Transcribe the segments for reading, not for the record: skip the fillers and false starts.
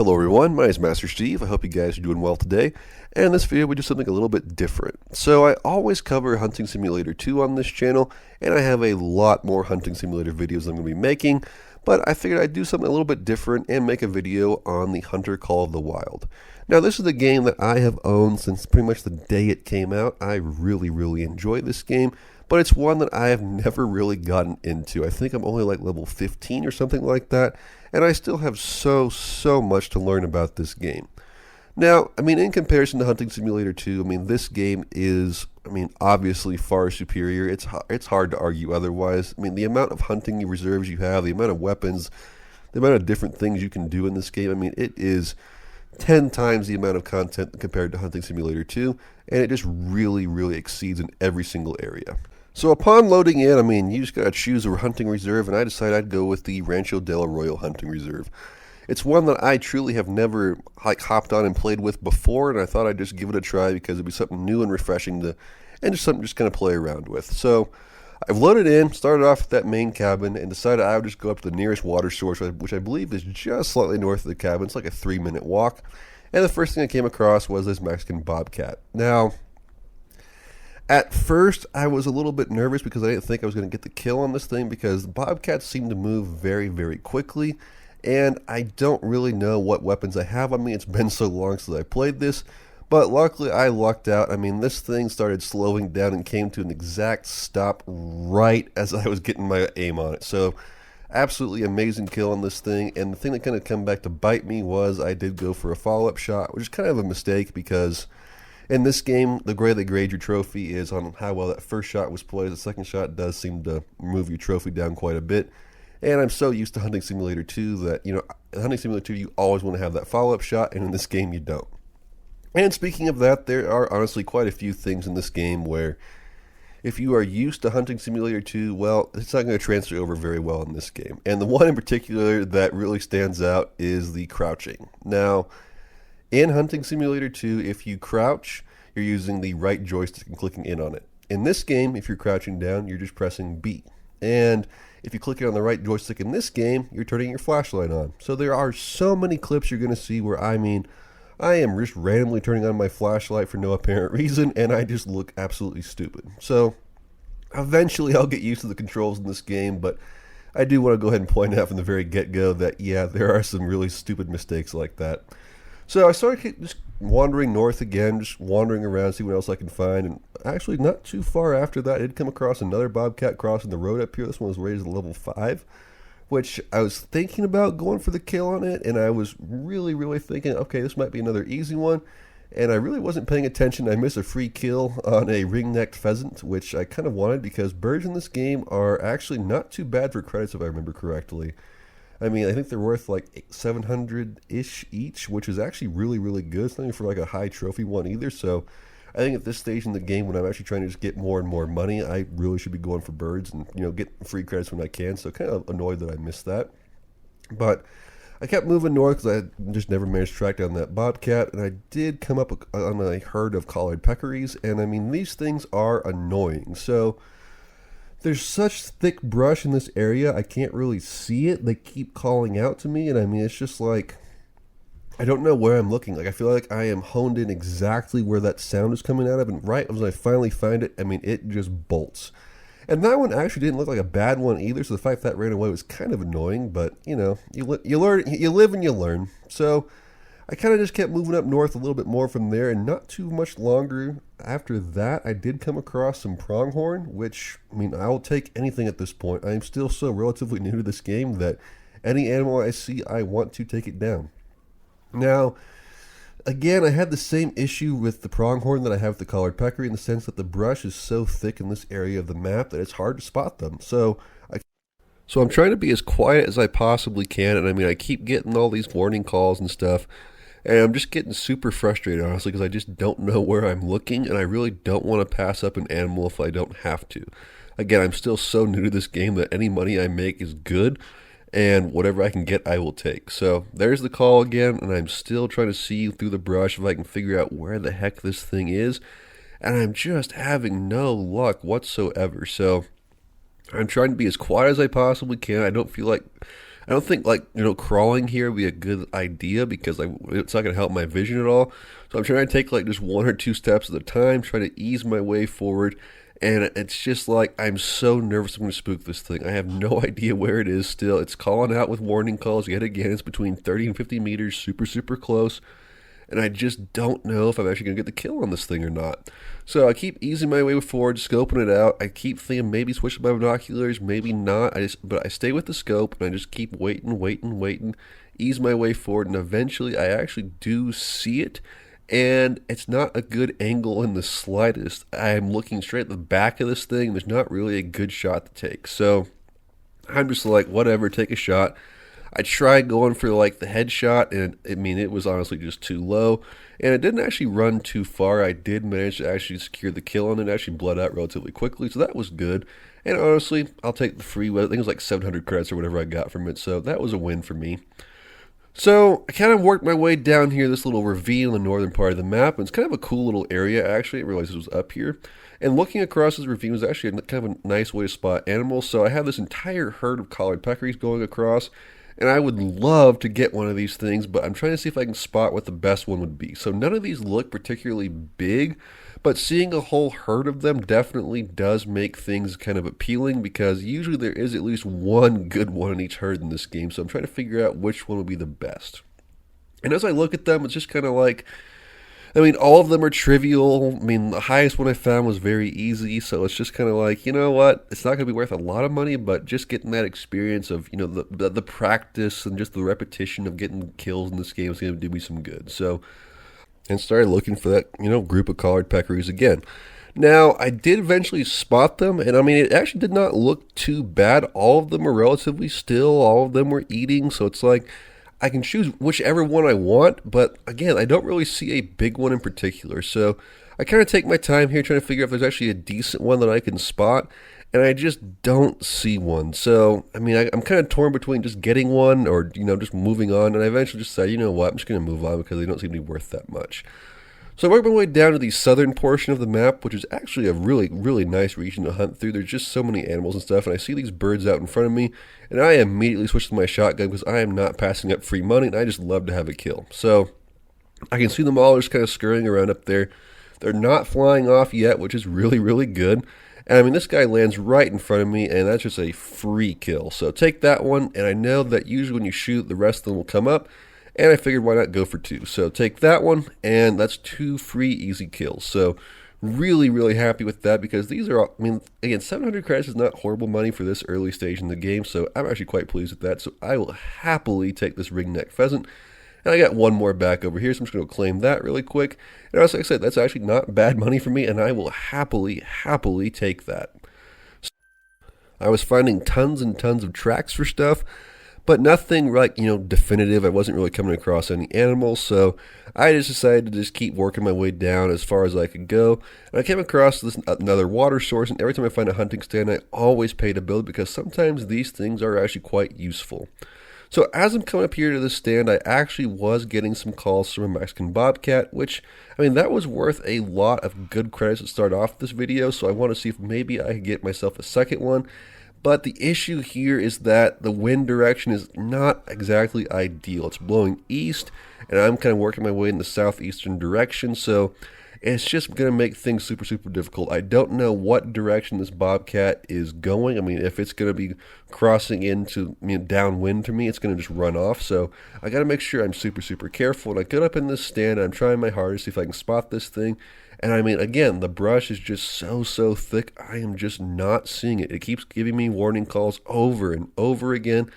Hello everyone, my name is Master Steve. I hope you guys are doing well today. And in this video we do something a little bit different. So I always cover Hunting Simulator 2 on this channel, and I have a lot more Hunting Simulator videos I'm going to be making, but I figured I'd do something a little bit different and make a video on the Hunter Call of the Wild. Now this is a game that I have owned since pretty much the day it came out. I really enjoy this game, but it's one that I have never really gotten into. I think I'm only like level 15 or something like that, and I still have so much to learn about this game. Now, in comparison to Hunting Simulator 2, this game is, obviously far superior. It's hard to argue otherwise. The amount of hunting reserves you have, the amount of weapons, the amount of different things you can do in this game, it is 10 times the amount of content compared to Hunting Simulator 2, and it just really exceeds in every single area. So upon loading in, you just gotta choose a hunting reserve, and I decided I'd go with the Rancho del Arroyo hunting reserve. It's one that I truly have never hopped on and played with before, and I thought I'd just give it a try because it'd be something new and refreshing and just something just kind of play around with. So I've loaded in, started off at that main cabin, and decided I would just go up to the nearest water source, which I believe is just slightly north of the cabin. It's like a 3-minute walk, and the first thing I came across was this Mexican bobcat. Now, at first, I was a little bit nervous because I didn't think I was going to get the kill on this thing because the bobcats seem to move very quickly, and I don't really know what weapons I have on me. It's been so long since I played this, but luckily I lucked out. This thing started slowing down and came to an exact stop right as I was getting my aim on it. So, absolutely amazing kill on this thing, and the thing that kind of came back to bite me was I did go for a follow-up shot, which is kind of a mistake because in this game, the way they grade your trophy is on how well that first shot was played. The second shot does seem to move your trophy down quite a bit. And I'm so used to Hunting Simulator 2 that, in Hunting Simulator 2, you always want to have that follow-up shot, and in this game, you don't. And speaking of that, there are honestly quite a few things in this game where if you are used to Hunting Simulator 2, well, it's not going to transfer over very well in this game. And the one in particular that really stands out is the crouching. Now, in Hunting Simulator 2, if you crouch, you're using the right joystick and clicking in on it. In this game, if you're crouching down, you're just pressing B. And if you click it on the right joystick in this game, you're turning your flashlight on. So there are so many clips you're going to see where I am just randomly turning on my flashlight for no apparent reason, and I just look absolutely stupid. So eventually I'll get used to the controls in this game, but I do want to go ahead and point out from the very get-go that, yeah, there are some really stupid mistakes like that. So I started just wandering north again, just wandering around, see what else I can find, and actually not too far after that, I did come across another bobcat crossing the road up here. This one was raised at level 5, which I was thinking about going for the kill on it, and I was really thinking, okay, this might be another easy one, and I really wasn't paying attention. I missed a free kill on a ring-necked pheasant, which I kind of wanted because birds in this game are actually not too bad for credits if I remember correctly. I think they're worth like 700-ish each, which is actually really good. It's not even for like a high trophy one either. So I think at this stage in the game, when I'm actually trying to just get more and more money, I really should be going for birds and, get free credits when I can. So kind of annoyed that I missed that. But I kept moving north because I just never managed to track down that bobcat. And I did come up on a herd of collared peccaries. And these things are annoying. So there's such thick brush in this area, I can't really see it. They keep calling out to me, and it's just like, I don't know where I'm looking. Like, I feel like I am honed in exactly where that sound is coming out of, and right as I finally find it, it just bolts. And that one actually didn't look like a bad one either, so the fact that ran away was kind of annoying, but, you learn, you live and you learn. So I kind of just kept moving up north a little bit more from there, and not too much longer after that, I did come across some pronghorn, which, I will take anything at this point. I am still so relatively new to this game that any animal I see, I want to take it down. Now, again, I had the same issue with the pronghorn that I have with the collared peccary in the sense that the brush is so thick in this area of the map that it's hard to spot them. So I'm trying to be as quiet as I possibly can, and I keep getting all these warning calls and stuff. And I'm just getting super frustrated, honestly, because I just don't know where I'm looking, and I really don't want to pass up an animal if I don't have to. Again, I'm still so new to this game that any money I make is good, and whatever I can get, I will take. So there's the call again, and I'm still trying to see through the brush if I can figure out where the heck this thing is, and I'm just having no luck whatsoever. So I'm trying to be as quiet as I possibly can. I don't feel like I don't think like crawling here would be a good idea because it's not going to help my vision at all. So I'm trying to take like just one or two steps at a time, try to ease my way forward. And it's just like I'm so nervous I'm going to spook this thing. I have no idea where it is still. It's calling out with warning calls yet again. It's between 30 and 50 meters, super, super close. And I just don't know if I'm actually going to get the kill on this thing or not. So I keep easing my way forward, scoping it out. I keep thinking maybe switching my binoculars, maybe not. But I stay with the scope, and I just keep waiting, ease my way forward, and eventually I actually do see it. And it's not a good angle in the slightest. I'm looking straight at the back of this thing. There's not really a good shot to take. So I'm just like, whatever, take a shot. I tried going for like the headshot, and I mean, it was honestly just too low, and it didn't actually run too far. I did manage to actually secure the kill on it. It actually bled out relatively quickly, so that was good. And honestly, I'll take the free, I think it was like 700 credits or whatever I got from it, so that was a win for me. So I kind of worked my way down here, this little ravine in the northern part of the map, and it's kind of a cool little area, actually. I didn't realize it was up here. And looking across this ravine was actually kind of a nice way to spot animals, so I have this entire herd of collared peccaries going across. And I would love to get one of these things, but I'm trying to see if I can spot what the best one would be. So none of these look particularly big, but seeing a whole herd of them definitely does make things kind of appealing because usually there is at least one good one in each herd in this game. So I'm trying to figure out which one would be the best. And as I look at them, it's just kind of like, I mean, all of them are trivial. I mean, the highest one I found was very easy, so it's just kind of like, you know what? It's not going to be worth a lot of money, but just getting that experience of, the practice and just the repetition of getting kills in this game is going to do me some good. So, and started looking for that, group of collared peccaries again. Now, I did eventually spot them, and I mean, it actually did not look too bad. All of them are relatively still. All of them were eating, so it's like, I can choose whichever one I want, but again, I don't really see a big one in particular. So I kind of take my time here trying to figure out if there's actually a decent one that I can spot, and I just don't see one. So, I mean, I'm kind of torn between just getting one or, just moving on, and I eventually just decided, you know what, I'm just going to move on because they don't seem to be worth that much. So I worked my way down to the southern portion of the map, which is actually a really, really nice region to hunt through. There's just so many animals and stuff, and I see these birds out in front of me, and I immediately switch to my shotgun because I am not passing up free money, and I just love to have a kill. So I can see them all just kind of scurrying around up there. They're not flying off yet, which is really, really good. And I mean, this guy lands right in front of me, and that's just a free kill. So take that one, and I know that usually when you shoot, the rest of them will come up. And I figured why not go for two. So take that one, and that's two free easy kills. So really, really happy with that because these are, again, 700 credits is not horrible money for this early stage in the game. So I'm actually quite pleased with that. So I will happily take this ringneck pheasant. And I got one more back over here, so I'm just going to claim that really quick. And as I said, that's actually not bad money for me, and I will happily take that. So I was finding tons and tons of tracks for stuff, but nothing like, definitive. I wasn't really coming across any animals, so I just decided to just keep working my way down as far as I could go. And I came across another water source, and every time I find a hunting stand, I always pay to build because sometimes these things are actually quite useful. So as I'm coming up here to this stand, I actually was getting some calls from a Mexican bobcat, which, that was worth a lot of good credits to start off this video, so I want to see if maybe I could get myself a second one. But the issue here is that the wind direction is not exactly ideal. It's blowing east, and I'm kind of working my way in the southeastern direction, so it's just going to make things super, super difficult. I don't know what direction this bobcat is going. If it's going to be crossing into downwind to me, it's going to just run off. So I got to make sure I'm super, super careful. And I get up in this stand, and I'm trying my hardest to see if I can spot this thing. And again, the brush is just so thick, I am just not seeing it. It keeps giving me warning calls over and over again.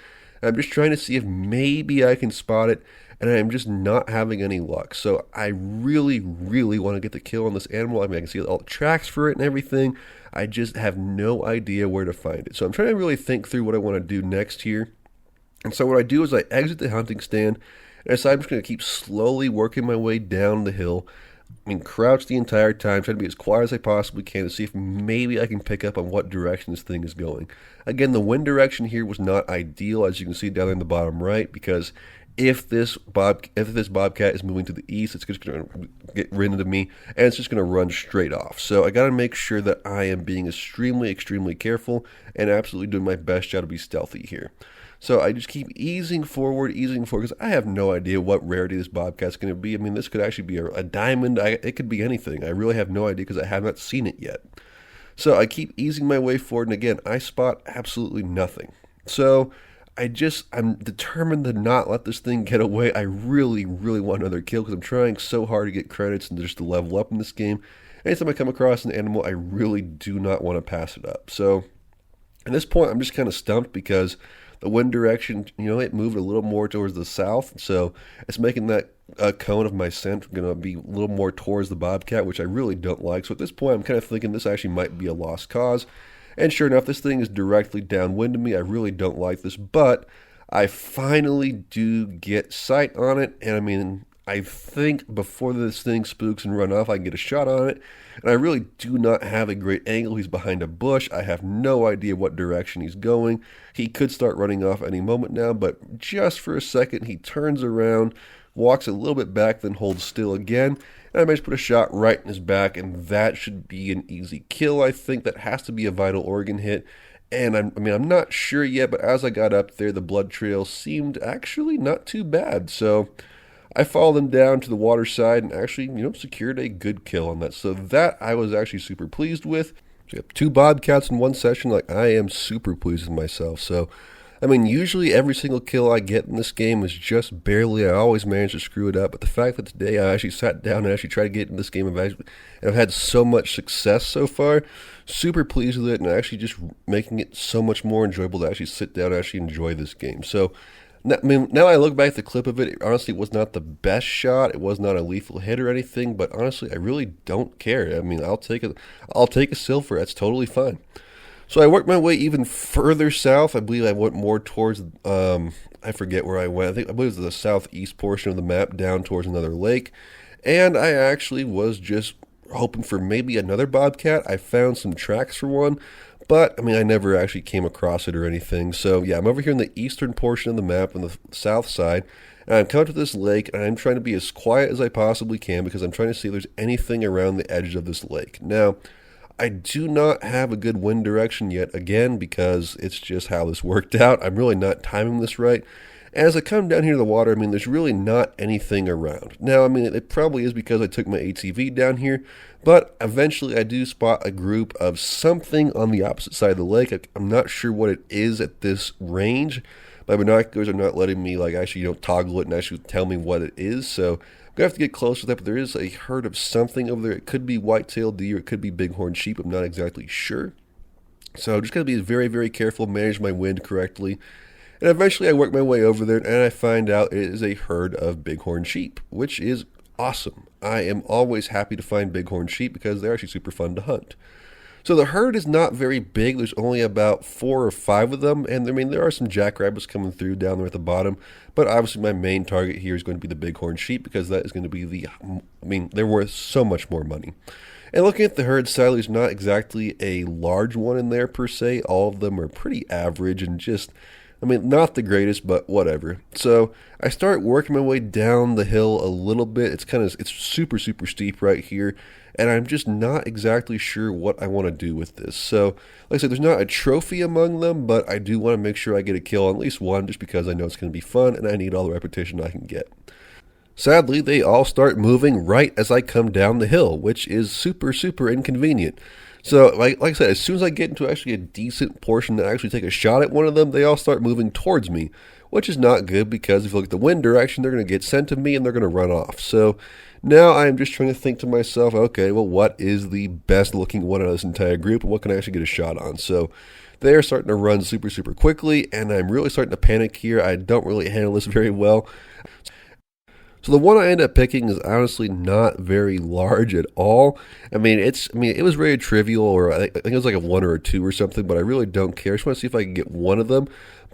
I'm just trying to see if maybe I can spot it, and I'm just not having any luck. So I really, really want to get the kill on this animal. I can see all the tracks for it and everything. I just have no idea where to find it. So I'm trying to really think through what I want to do next here. And so what I do is I exit the hunting stand, and I decide I'm just going to keep slowly working my way down the hill. Crouch the entire time, trying to be as quiet as I possibly can to see if maybe I can pick up on what direction this thing is going. Again, the wind direction here was not ideal, as you can see down there in the bottom right, because if this bobcat is moving to the east, it's just going to get rid of me, and it's just going to run straight off. So I got to make sure that I am being extremely, extremely careful and absolutely doing my best job to be stealthy here. So I just keep easing forward, because I have no idea what rarity this bobcat's going to be. I mean, this could actually be a diamond. It could be anything. I really have no idea because I have not seen it yet. So I keep easing my way forward, and again, I spot absolutely nothing. So I'm determined to not let this thing get away. I really, really want another kill because I'm trying so hard to get credits and just to level up in this game. Anytime I come across an animal, I really do not want to pass it up. So at this point, I'm just kind of stumped because the wind direction, it moved a little more towards the south. So it's making that cone of my scent going to be a little more towards the bobcat, which I really don't like. So at this point, I'm kind of thinking this actually might be a lost cause. And sure enough, this thing is directly downwind of me. I really don't like this, but I finally do get sight on it. And I mean, I think before this thing spooks and run off, I can get a shot on it. And I really do not have a great angle. He's behind a bush. I have no idea what direction he's going. He could start running off any moment now, but just for a second, he turns around, walks a little bit back, then holds still again. And I managed to put a shot right in his back, and that should be an easy kill. I think that has to be a vital organ hit. And I'm not sure yet, but as I got up there, the blood trail seemed actually not too bad. So I followed him down to the water side and actually, secured a good kill on that. So that I was actually super pleased with. So you have 2 bobcats in one session. Like, I am super pleased with myself. So usually every single kill I get in this game is just barely. I always manage to screw it up. But the fact that today I actually sat down and actually tried to get in this game, and I've had so much success so far, super pleased with it, and actually just making it so much more enjoyable to actually sit down and actually enjoy this game. So, now I look back at the clip of it, it honestly was not the best shot. It was not a lethal hit or anything, but honestly, I really don't care. I'll take a silver. That's totally fine. So I worked my way even further south. I believe I went more towards, I forget where I went. I believe it was the southeast portion of the map, down towards another lake. And I actually was just hoping for maybe another bobcat. I found some tracks for one, but I never actually came across it or anything. So yeah, I'm over here in the eastern portion of the map on the south side. And I'm coming to this lake, and I'm trying to be as quiet as I possibly can because I'm trying to see if there's anything around the edge of this lake. Now, I do not have a good wind direction yet, again, because it's just how this worked out. I'm really not timing this right. As I come down here to the water, there's really not anything around. Now, it probably is because I took my ATV down here, but eventually I do spot a group of something on the opposite side of the lake. I'm not sure what it is at this range. My binoculars are not letting me, actually, toggle it and actually tell me what it is, so I'm going to have to get close to that, but there is a herd of something over there. It could be white-tailed deer, it could be bighorn sheep, I'm not exactly sure. So I'm just going to be very, very careful, manage my wind correctly. And eventually I work my way over there, and I find out it is a herd of bighorn sheep, which is awesome. I am always happy to find bighorn sheep because they're actually super fun to hunt. So the herd is not very big. There's only about 4 or 5 of them, and there are some jackrabbits coming through down there at the bottom, but obviously my main target here is going to be the bighorn sheep because that is going to be they're worth so much more money. And looking at the herd, sadly, there's not exactly a large one in there per se. All of them are pretty average and just, not the greatest, but whatever. So I start working my way down the hill a little bit. It's super, super steep right here, and I'm just not exactly sure what I want to do with this. So, like I said, there's not a trophy among them, but I do want to make sure I get a kill on at least one just because I know it's going to be fun, and I need all the repetition I can get. Sadly, they all start moving right as I come down the hill, which is super, super inconvenient. So, like I said, as soon as I get into actually a decent portion to actually take a shot at one of them, they all start moving towards me, which is not good because if you look at the wind direction, they're going to get sent to me and they're going to run off. So now I'm just trying to think to myself, okay, well, what is the best looking one out of this entire group and what can I actually get a shot on? So they are starting to run super, super quickly, and I'm really starting to panic here. I don't really handle this very well. So the one I end up picking is honestly not very large at all. It was very trivial, or I think it was like a 1 or a 2 or something, but I really don't care. I just want to see if I can get one of them.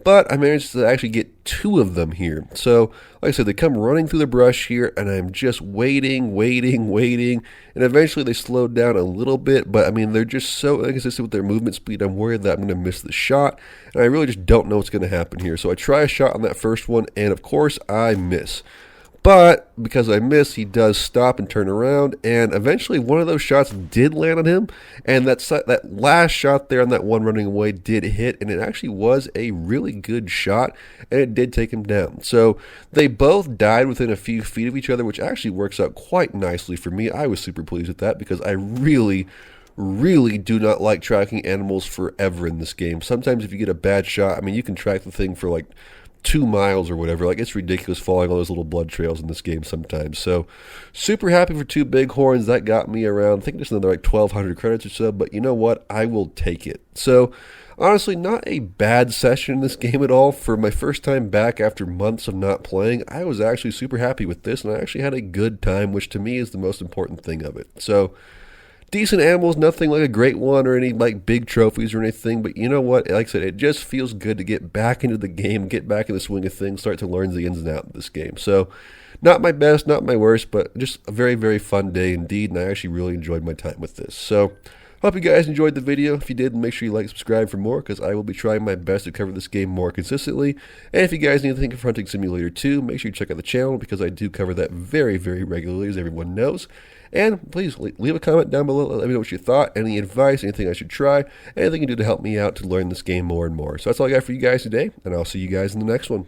But I managed to actually get 2 of them here. So, like I said, they come running through the brush here, and I'm just waiting, and eventually they slowed down a little bit, but they're just so inconsistent with their movement speed, I'm worried that I'm going to miss the shot, and I really just don't know what's going to happen here. So I try a shot on that first one, and of course I miss. But because I missed, he does stop and turn around, and eventually one of those shots did land on him, and that last shot there on that one running away did hit, and it actually was a really good shot, and it did take him down. So they both died within a few feet of each other, which actually works out quite nicely for me. I was super pleased with that because I really do not like tracking animals forever in this game. Sometimes if you get a bad shot, I mean, you can track the thing for like 2 miles or whatever. Like, it's ridiculous following all those little blood trails in this game sometimes. So super happy for 2 bighorns. That got me around, I think, just another like 1,200 credits or so, but you know what, I will take it. So honestly, not a bad session in this game at all. For my first time back after months of not playing, I was actually super happy with this, and I actually had a good time, which to me is the most important thing of it. So decent animals, nothing like a great one or any like big trophies or anything, but you know what, like I said, it just feels good to get back into the game, get back in the swing of things, start to learn the ins and outs of this game. So not my best, not my worst, but just a very fun day indeed, and I actually really enjoyed my time with this. So hope you guys enjoyed the video. If you did, make sure you like and subscribe for more, because I will be trying my best to cover this game more consistently. And if you guys need anything for Hunting Simulator 2, make sure you check out the channel, because I do cover that very regularly, as everyone knows. And please leave a comment down below. Let me know what you thought, any advice, anything I should try, anything you can do to help me out to learn this game more and more. So that's all I got for you guys today, and I'll see you guys in the next one.